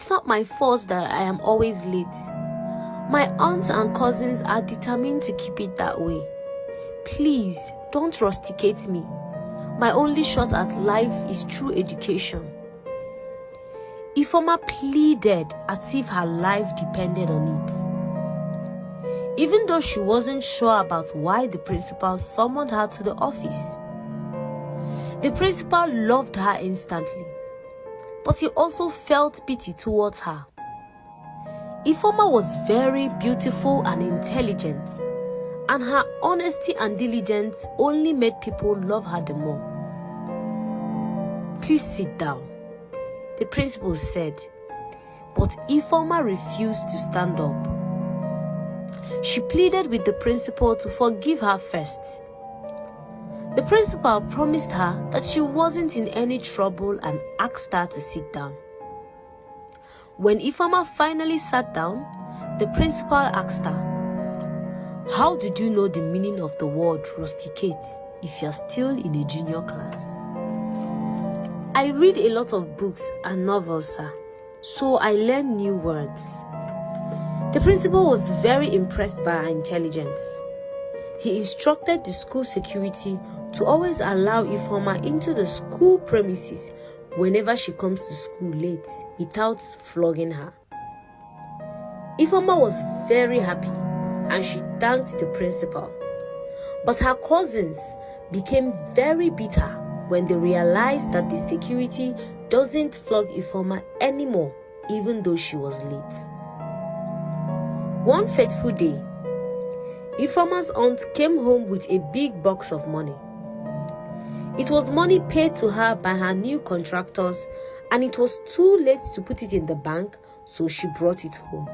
It's not my fault that I am always late. My aunts and cousins are determined to keep it that way. Please, don't rusticate me. My only shot at life is through education. Ifeoma pleaded as if her life depended on it. Even though she wasn't sure about why the principal summoned her to the office. The principal loved her instantly, but he also felt pity towards her. Ifeoma was very beautiful and intelligent, and her honesty and diligence only made people love her the more. Please sit down, the principal said, but Ifeoma refused to stand up. She pleaded with the principal to forgive her first. The principal promised her that she wasn't in any trouble and asked her to sit down. When Ifeoma finally sat down, the principal asked her, "How did you know the meaning of the word rusticate if you're still in a junior class?" "I read a lot of books and novels, sir, so I learn new words." The principal was very impressed by her intelligence. He instructed the school security to always allow Ifeoma into the school premises whenever she comes to school late without flogging her. Ifeoma was very happy and she thanked the principal. But her cousins became very bitter when they realized that the security doesn't flog Ifeoma anymore even though she was late. One fateful day, Ifeoma's aunt came home with a big box of money. It was money paid to her by her new contractors, and it was too late to put it in the bank, so she brought it home.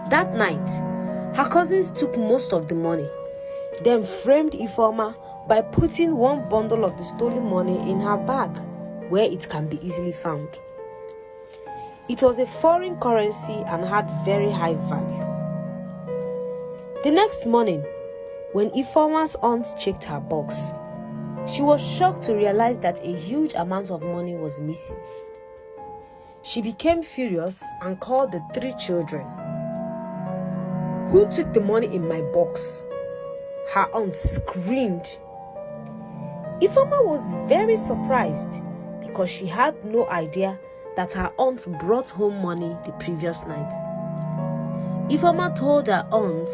That night, her cousins took most of the money, then framed Ifeoma by putting one bundle of the stolen money in her bag, where it can be easily found. It was a foreign currency and had very high value. The next morning, when Ifeoma's aunt checked her box, she was shocked to realize that a huge amount of money was missing. She became furious and called the 3 children. "Who took the money in my box?" her aunt screamed. Ifeoma was very surprised because she had no idea that her aunt brought home money the previous night. Ifeoma told her aunt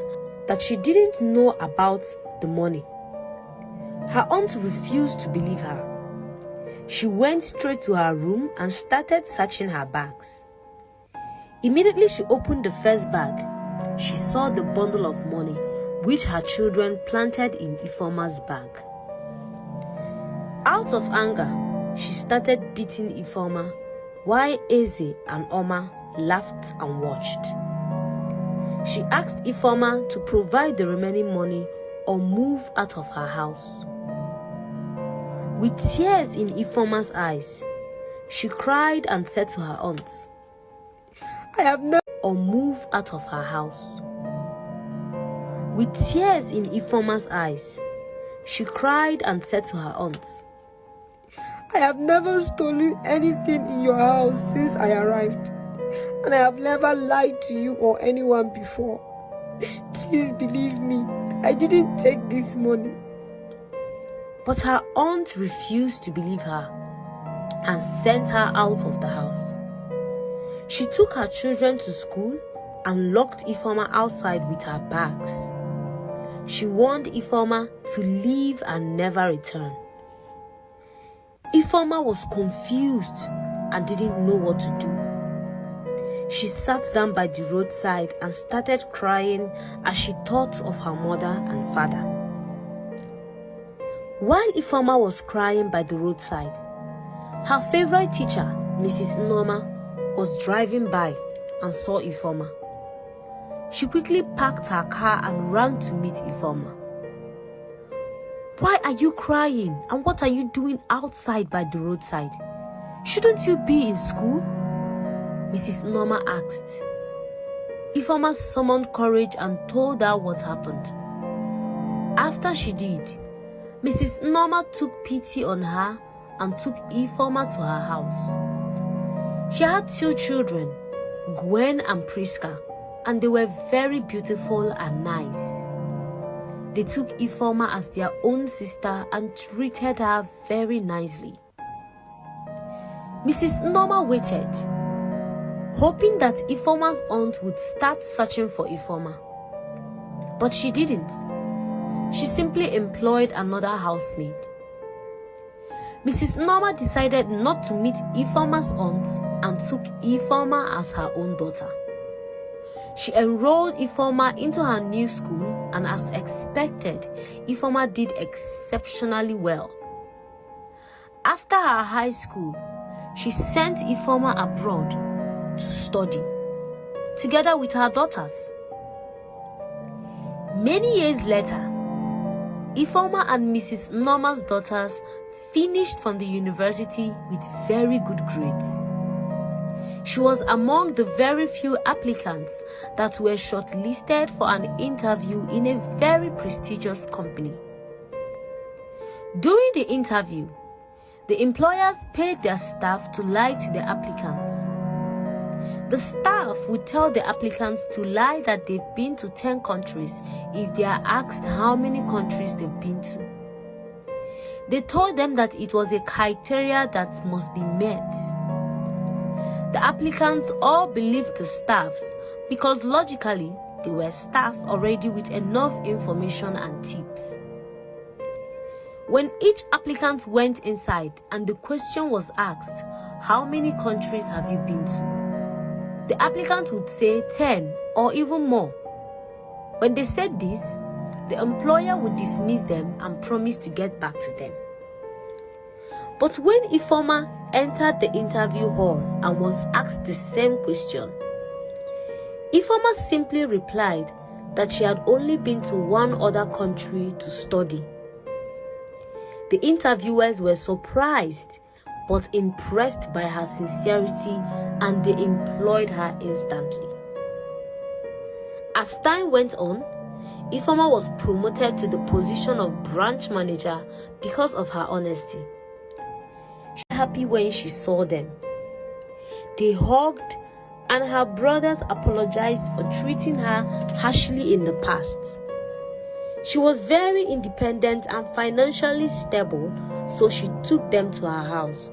that she didn't know about the money. Her aunt refused to believe her. She went straight to her room and started searching her bags. Immediately she opened the first bag, she saw the bundle of money which her children planted in Ifeoma's bag. Out of anger, she started beating Ifeoma while Eze and Oma laughed and watched. She asked Ifeoma to provide the remaining money or move out of her house. With tears in Ifeoma's eyes, she cried and said to her aunt, "I have never..." or move out of her house. With tears in Ifeoma's eyes, she cried and said to her aunt, "I have never stolen anything in your house since I arrived, and I have never lied to you or anyone before. Please believe me, I didn't take this money." But her aunt refused to believe her and sent her out of the house. She took her children to school and locked Ifeoma outside with her bags. She warned Ifeoma to leave and never return. Ifeoma was confused and didn't know what to do. She sat down by the roadside and started crying as she thought of her mother and father. While Ifeoma was crying by the roadside, her favorite teacher, Mrs. Nneoma, was driving by and saw Ifeoma. She quickly parked her car and ran to meet Ifeoma. "Why are you crying, and what are you doing outside by the roadside? Shouldn't you be in school?" Mrs. Nneoma asked. Ifeoma summoned courage and told her what happened. After she did, Mrs. Nneoma took pity on her and took Ifeoma to her house. She had 2 children, Gwen and Priska, and they were very beautiful and nice. They took Ifeoma as their own sister and treated her very nicely. Mrs. Norma waited, hoping that Ifeoma's aunt would start searching for Ifeoma. But she didn't. She simply employed another housemaid. Mrs. Norma decided not to meet Ifeoma's aunt and took Ifeoma as her own daughter. She enrolled Ifeoma into her new school, and as expected, Ifeoma did exceptionally well. After her high school, she sent Ifeoma abroad to study, together with her daughters. Many years later, Ifeoma and Mrs. Norma's daughters finished from the university with very good grades. She was among the very few applicants that were shortlisted for an interview in a very prestigious company. During the interview, the employers paid their staff to lie to the applicants. The staff would tell the applicants to lie that they've been to 10 countries if they are asked how many countries they've been to. They told them that it was a criteria that must be met. The applicants all believed the staffs because logically they were staff already with enough information and tips. When each applicant went inside and the question was asked, how many countries have you been to? The applicant would say 10 or even more. When they said this, the employer would dismiss them and promise to get back to them. But when Ifeoma entered the interview hall and was asked the same question, Ifeoma simply replied that she had only been to one other country to study. The interviewers were surprised but impressed by her sincerity, and they employed her instantly. As time went on, Ifeoma was promoted to the position of branch manager because of her honesty. She was happy when she saw them. They hugged, and her brothers apologized for treating her harshly in the past. She was very independent and financially stable, so she took them to her house.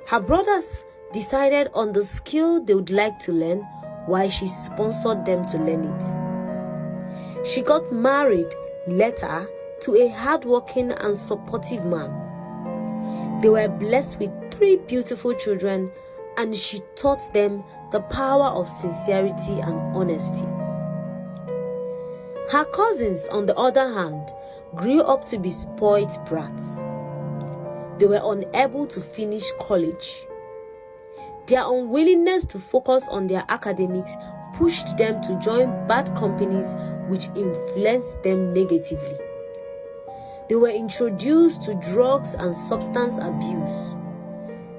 Her brothers decided on the skill they would like to learn, while she sponsored them to learn it. She got married later to a hardworking and supportive man. They were blessed with 3 beautiful children, and she taught them the power of sincerity and honesty. Her cousins, on the other hand, grew up to be spoiled brats. They were unable to finish college. Their unwillingness to focus on their academics pushed them to join bad companies which influenced them negatively. They were introduced to drugs and substance abuse.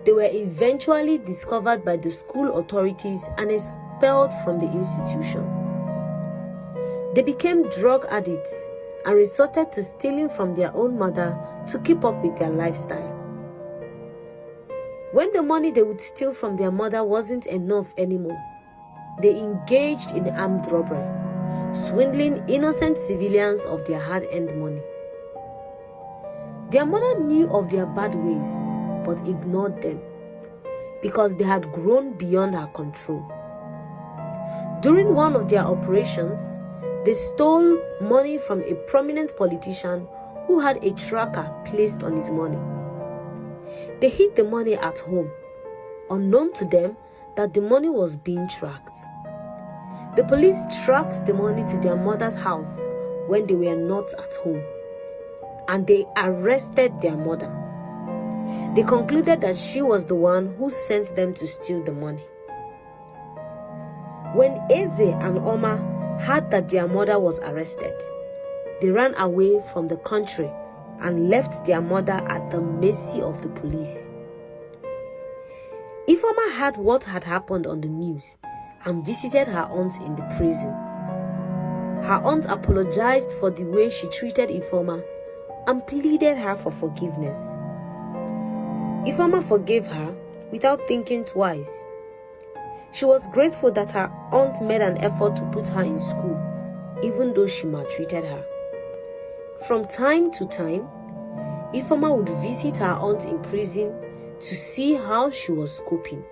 They were eventually discovered by the school authorities and expelled from the institution. They became drug addicts and resorted to stealing from their own mother to keep up with their lifestyle. When the money they would steal from their mother wasn't enough anymore, they engaged in armed robbery, swindling innocent civilians of their hard-earned money. Their mother knew of their bad ways, but ignored them because they had grown beyond her control. During one of their operations, they stole money from a prominent politician who had a tracker placed on his money. They hid the money at home, unknown to them that the money was being tracked. The police tracked the money to their mother's house when they were not at home, and they arrested their mother. They concluded that she was the one who sent them to steal the money. When Eze and Oma heard that their mother was arrested, they ran away from the country and left their mother at the mercy of the police. Ifeoma heard what had happened on the news and visited her aunt in the prison. Her aunt apologized for the way she treated Ifeoma and pleaded her for forgiveness. Ifeoma forgave her without thinking twice. She was grateful that her aunt made an effort to put her in school, even though she maltreated her. From time to time, Ifeoma would visit her aunt in prison to see how she was coping.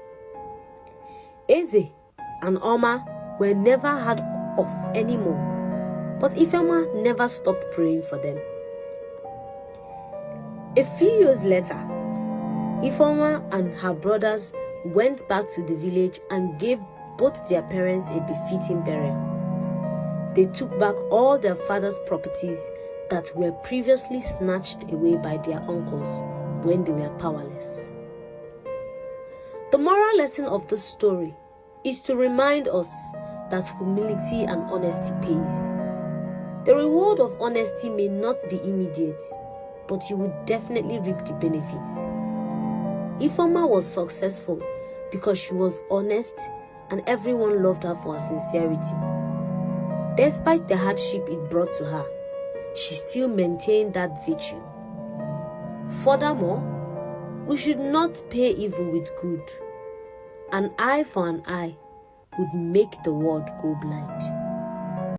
Eze and Oma were never heard of anymore, but Ifeoma never stopped praying for them. A few years later, Ifeoma and her brothers went back to the village and gave both their parents a befitting burial. They took back all their father's properties that were previously snatched away by their uncles when they were powerless. The moral lesson of this story is to remind us that humility and honesty pays. The reward of honesty may not be immediate, but you will definitely reap the benefits. Ifeoma was successful because she was honest and everyone loved her for her sincerity. Despite the hardship it brought to her, she still maintained that virtue. Furthermore, we should not pay evil with good. An eye for an eye would make the world go blind.